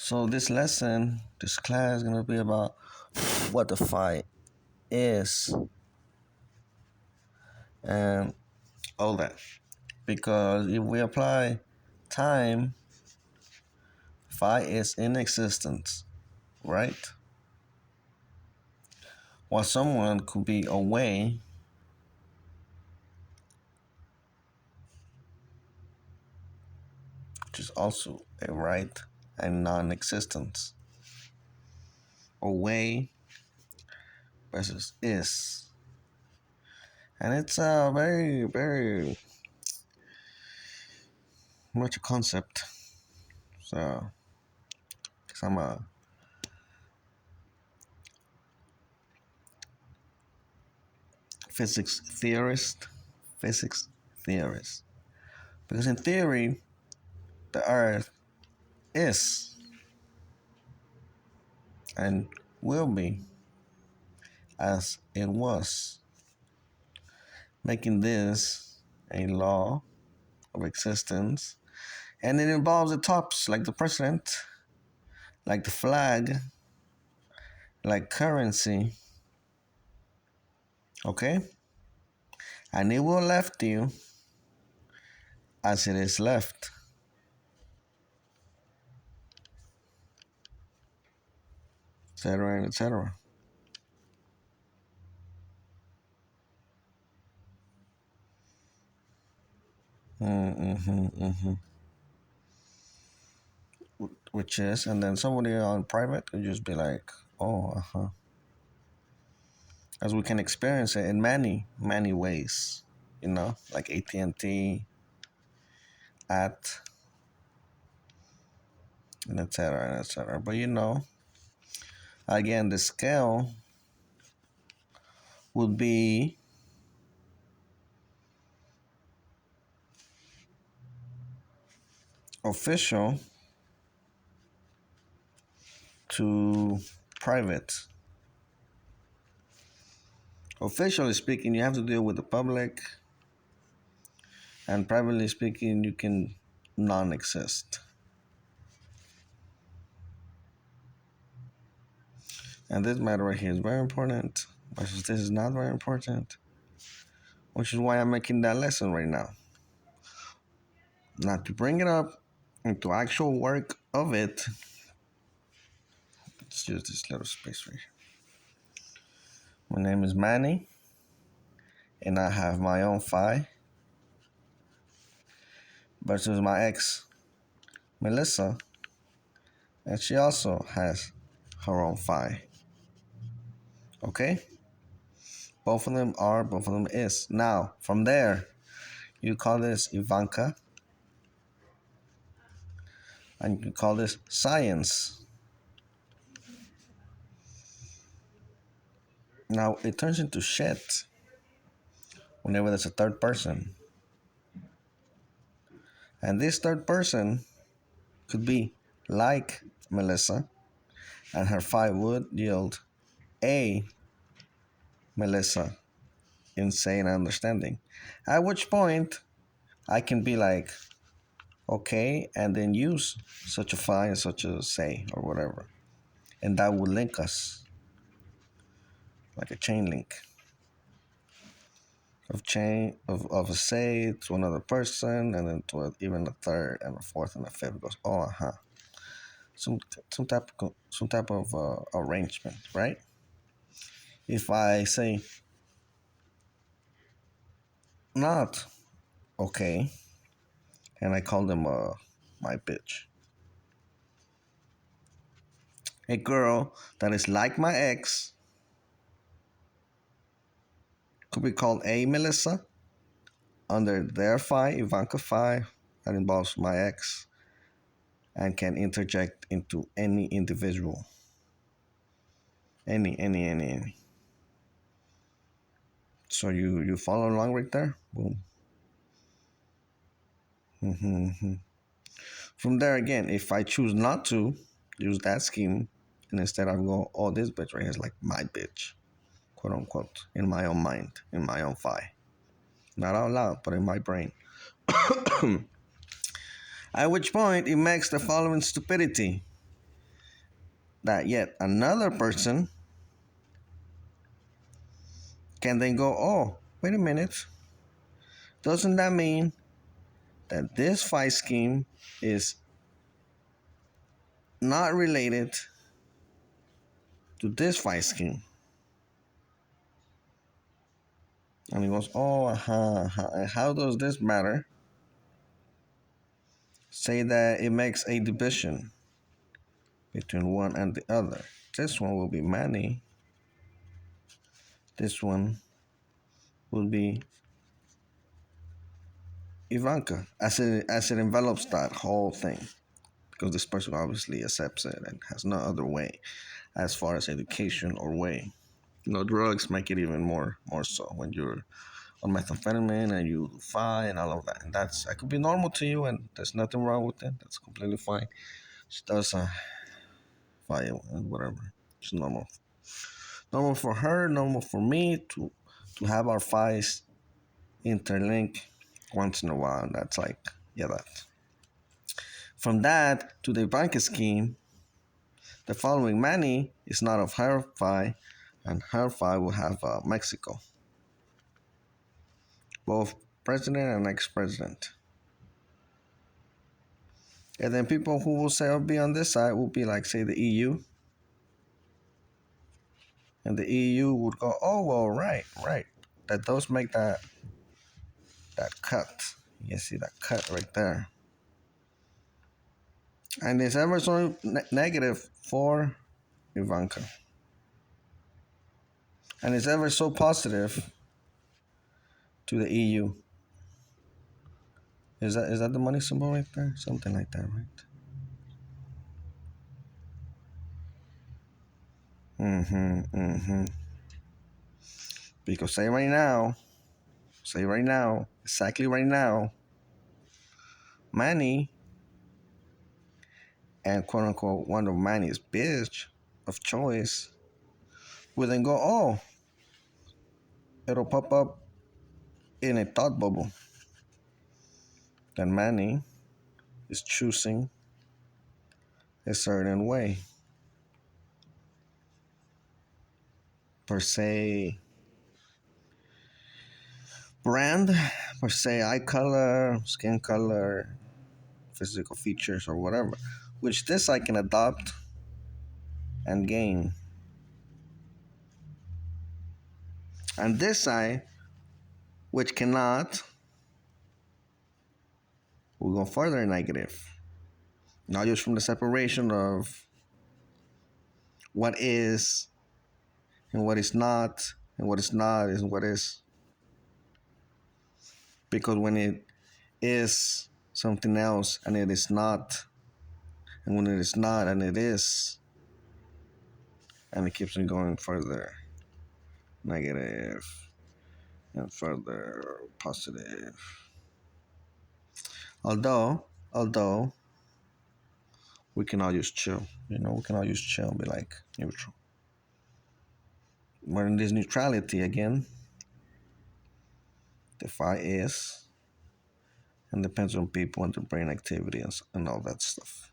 So this lesson, this class is gonna be about what the fight is and all that. Because if we apply time, fight is in existence, right? While someone could be away, which is also a right and non-existence. Away versus is. And it's a very, very much a concept. So, because I'm a physics theorist, physics theorist. Because in theory, the Earth is and will be as it was, making this a law of existence. And it involves the tops like the president, like the flag, like currency, okay? And it will left you as it is left. Etc. etc. Which is, and then somebody on private could just be like, oh, as we can experience it in many, many ways, like AT&T, at, and etc. and etc. But again, the scale would be official to private. Officially speaking, you have to deal with the public, and privately speaking, you can non-exist. And this matter right here is very important, versus this is not very important, which is why I'm making that lesson right now. Not to bring it up into actual work of it. Let's use this little space right here. My name is Manny, and I have my own phi versus my ex, Melissa, and she also has her own phi. Okay? Both of them are, both of them is. Now, from there, you call this Ivanka, and you call this science. Now, it turns into shit whenever there's a third person. And this third person could be like Melissa, and her phi would yield a Melissa insane understanding. At which point, I can be like, okay, and then use such a phi and such a say or whatever. And that would link us like a chain link of a say to another person, and then to even a third and a fourth and a fifth. Goes, oh, some type of arrangement, right? If I say not okay, and I call them my bitch, a girl that is like my ex could be called a Melissa under their phi, Ivanka phi, that involves my ex, and can interject into any individual. Any. So you follow along right there? Boom. From there again, if I choose not to use that scheme, and instead I go, oh, this bitch right here is like my bitch, quote unquote, in my own mind, in my own phi. Not out loud, but in my brain. At which point, it makes the following stupidity. that yet another person can then go, oh, wait a minute. Doesn't that mean that this fight scheme is not related to this fight scheme? And he goes, oh, how does this matter? Say that it makes a division between one and the other. This one will be Manny. This one will be Ivanka, as it envelops that whole thing. Because this person obviously accepts it and has no other way as far as education or way. Drugs make it even more so when you're on methamphetamine and you fight and all of that. And that could be normal to you and there's nothing wrong with it. That's completely fine. She does fight and whatever. It's normal. Normal for her, normal for me to have our fights interlink once in a while. And that's like, yeah, that. From that to the bank scheme, the following money is not of her FI, and her FI will have Mexico. Both president and ex-president. And then people who will say will be on this side will be like, say, the EU. And the EU would go, oh, well, right. That those make that cut. You see that cut right there. And it's ever so negative for Ivanka. And it's ever so positive to the EU. Is that the money symbol right there? Something like that, right? Because say right now, exactly right now, Manny and quote unquote one of Manny's bitch of choice will then go, oh, it'll pop up in a thought bubble that Manny is choosing a certain way. Per se brand, per se eye color, skin color, physical features, or whatever, which this I can adopt and gain. And this eye, which cannot, will go further negative. Not just from the separation of what is and what is not, and what is not is what is. Because when it is something else and it is not, and when it is not and it is, and it keeps on going further negative and further positive. Although we can all just chill, we can all just chill and be like neutral. We're in this neutrality again. The fight is and depends on people and their brain activity and all that stuff.